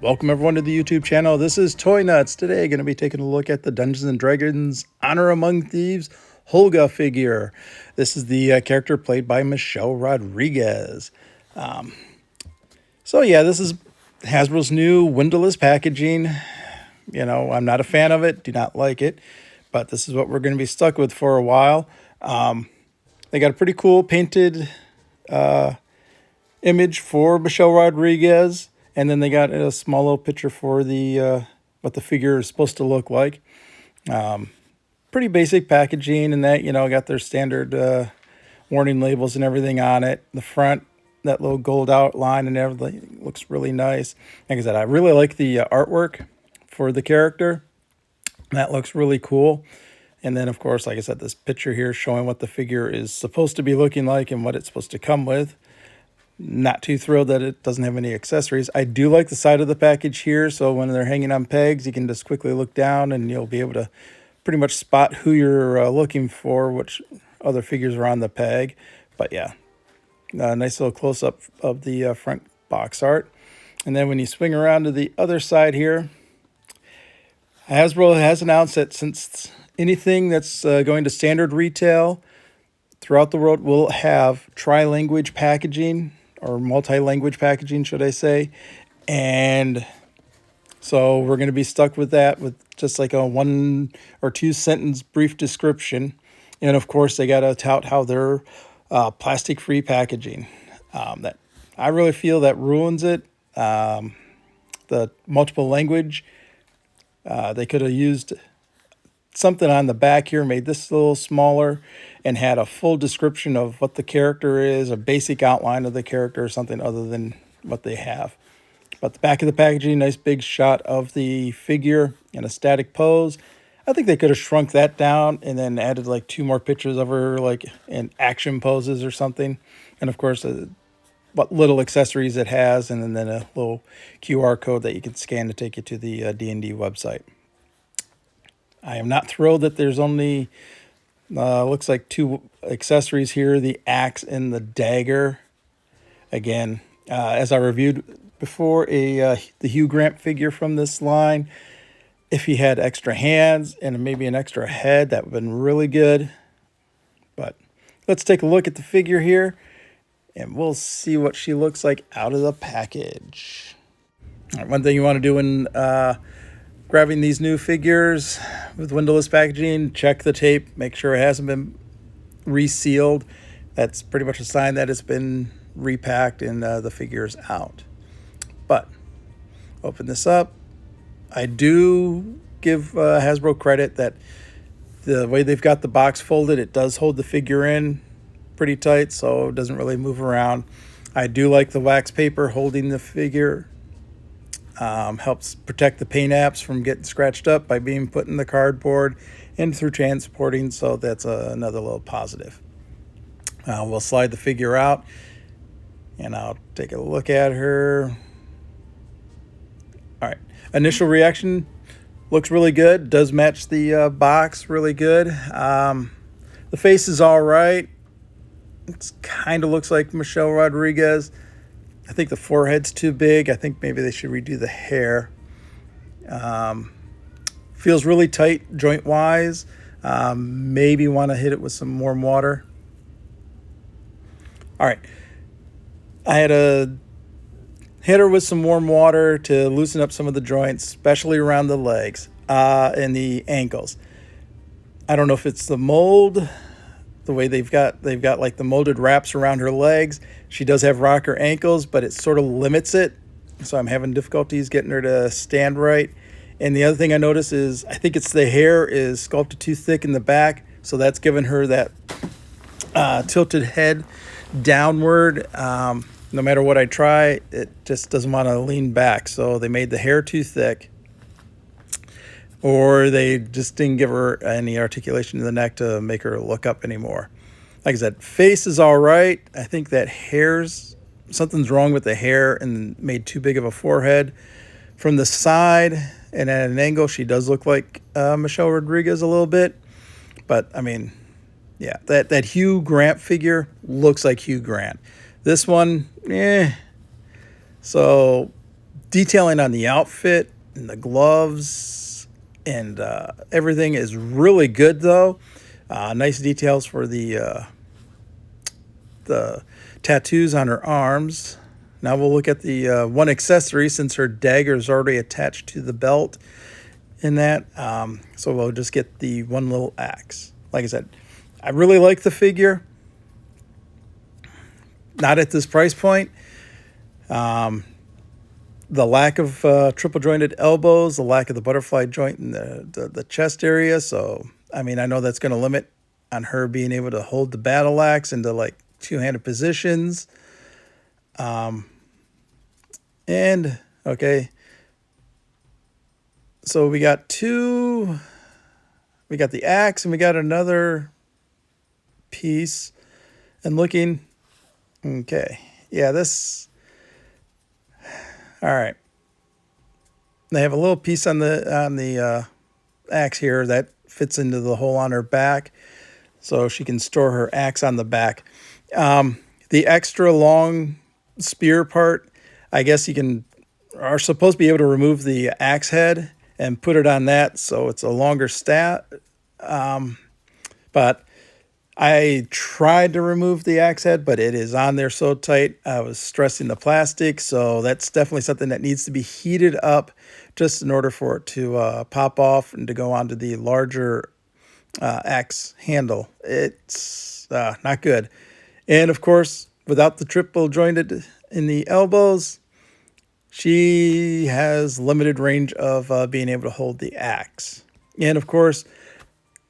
Welcome everyone to the YouTube channel. This is Toy-Nutz. Today going to be taking a look at the Dungeons & Dragons Honor Among Thieves Holga figure. This is the character played by Michelle Rodriguez. So yeah, this is Hasbro's new windowless packaging. You know, I'm not a fan of it, do not like it, but this is what we're going to be stuck with for a while. They got a pretty cool painted image for Michelle Rodriguez. And then they got a small little picture for the what the figure is supposed to look like. Pretty basic packaging, and that, you know, got their standard warning labels and everything on it. The front, that little gold outline and everything looks really nice. Like I said, I really like the artwork for the character. That looks really cool. And then, of course, like I said, this picture here showing what the figure is supposed to be looking like and what it's supposed to come with. Not too thrilled that it doesn't have any accessories. I do like the side of the package here, so when they're hanging on pegs, you can just quickly look down and you'll be able to pretty much spot who you're looking for, which other figures are on the peg. But yeah, nice little close-up of the front box art. And then when you swing around to the other side here, Hasbro has announced that since anything that's going to standard retail throughout the world will have tri-language packaging, or multi-language packaging, should I say. And so we're going to be stuck with that, with just like a 1 or 2 sentence brief description. And of course, they got to tout how they're plastic-free packaging. That I really feel that ruins it. The multiple language, they could have used something on the back here, made this a little smaller, and had a full description of what the character is, a basic outline of the character, or something other than what they have. But the back of the packaging, nice big shot of the figure in a static pose. I think they could have shrunk that down and then added like 2 more pictures of her, like in action poses or something. And of course, what little accessories it has, and then a little QR code that you can scan to take you to the D&D website. I am not thrilled that there's only, looks like 2 accessories here, the axe and the dagger. Again, as I reviewed before, the Hugh Grant figure from this line, if he had extra hands and maybe an extra head, that would have been really good. But let's take a look at the figure here, and we'll see what she looks like out of the package. All right, one thing you want to do when grabbing these new figures with windowless packaging, check the tape, make sure it hasn't been resealed. That's pretty much a sign that it's been repacked and the figure's out. But open this up. I do give Hasbro credit that the way they've got the box folded, it does hold the figure in pretty tight, so it doesn't really move around. I do like the wax paper holding the figure. Helps protect the paint apps from getting scratched up by being put in the cardboard and through transporting, so that's another little positive. We'll slide the figure out, and I'll take a look at her. All right, initial reaction looks really good, does match the box really good. The face is all right. It kind of looks like Michelle Rodriguez. I think the forehead's too big. I think maybe they should redo the hair. Feels really tight joint-wise. Maybe want to hit it with some warm water. All right. I had to hit her with some warm water to loosen up some of the joints, especially around the legs and the ankles. I don't know if it's the mold, the way they've got like the molded wraps around her legs. She does have rocker ankles, but it sort of limits it. So I'm having difficulties getting her to stand right. And the other thing I notice is I think it's the hair is sculpted too thick in the back. So that's given her that tilted head downward. No matter what I try, it just doesn't want to lean back. So they made the hair too thick, or they just didn't give her any articulation in the neck to make her look up anymore. Like I said, face is all right. I think that something's wrong with the hair and made too big of a forehead. From the side and at an angle, she does look like Michelle Rodriguez a little bit. But, I mean, yeah, that Hugh Grant figure looks like Hugh Grant. This one, So detailing on the outfit and the gloves and everything is really good, though. Nice details for the tattoos on her arms. Now we'll look at the one accessory, since her dagger is already attached to the belt in that. So we'll just get the one little axe. Like I said, I really like the figure. Not at this price point. The lack of triple jointed elbows, the lack of the butterfly joint in the chest area. So, I mean, I know that's going to limit on her being able to hold the battle axe into like two-handed positions. And okay, so we got the axe and we got another piece. And looking, okay, yeah, all right. They have a little piece on the axe here that fits into the hole on her back, so she can store her axe on the back. The extra long spear part, I guess are supposed to be able to remove the axe head and put it on that, so it's a longer stat. But I tried to remove the axe head, but it is on there so tight. I was stressing the plastic, so that's definitely something that needs to be heated up just in order for it to pop off and to go onto the larger axe handle. It's not good. And of course, without the triple jointed in the elbows, she has limited range of being able to hold the axe. And of course,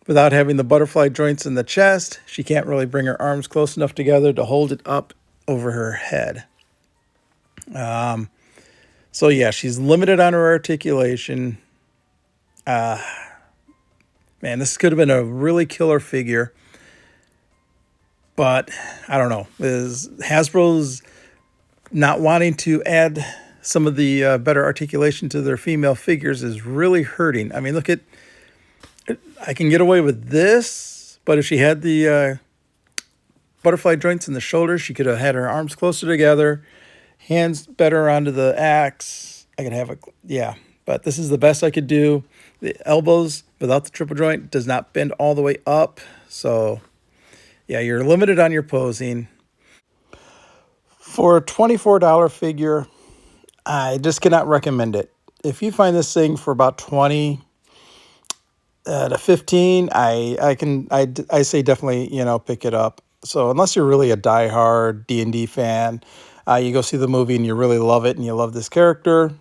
without having the butterfly joints in the chest, she can't really bring her arms close enough together to hold it up over her head. So yeah, she's limited on her articulation. Man, this could have been a really killer figure. But I don't know. Hasbro's not wanting to add some of the better articulation to their female figures is really hurting. I mean, look at, I can get away with this, but if she had the butterfly joints in the shoulders, she could have had her arms closer together, hands better onto the axe. I could have yeah, but this is the best I could do. The elbows without the triple joint does not bend all the way up. So yeah, you're limited on your posing. For a $24 figure, I just cannot recommend it. If you find this thing for about 20 to 15, I say definitely, pick it up. So unless you're really a diehard D&D fan, you go see the movie and you really love it and you love this character,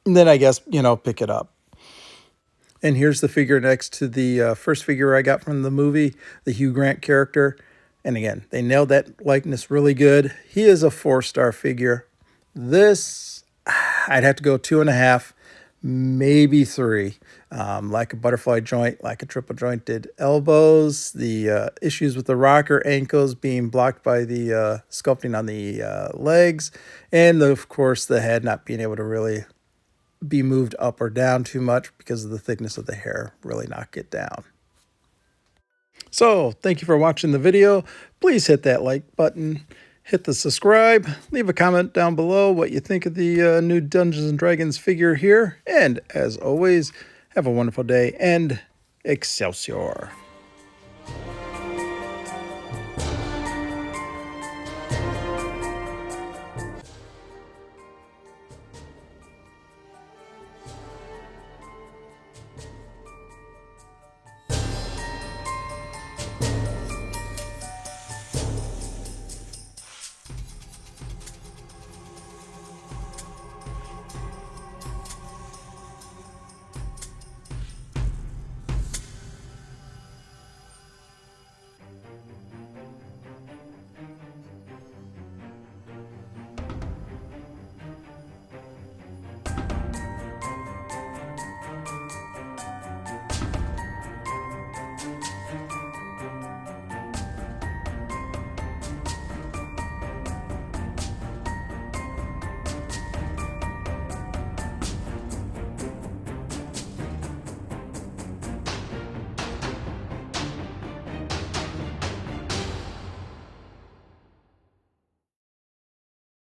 then I guess, pick it up. And here's the figure next to the first figure I got from the movie, the Hugh Grant character. And again, they nailed that likeness really good. He is a 4-star figure. This, I'd have to go 2.5, maybe 3. Like a butterfly joint, like a triple jointed elbows, the issues with the rocker ankles being blocked by the sculpting on the legs, and of course the head not being able to really be moved up or down too much because of the thickness of the hair really knock it down. So thank you for watching the video. Please hit that like button, hit the subscribe, leave a comment down below what you think of the new Dungeons & Dragons figure here, and as always, have a wonderful day and Excelsior.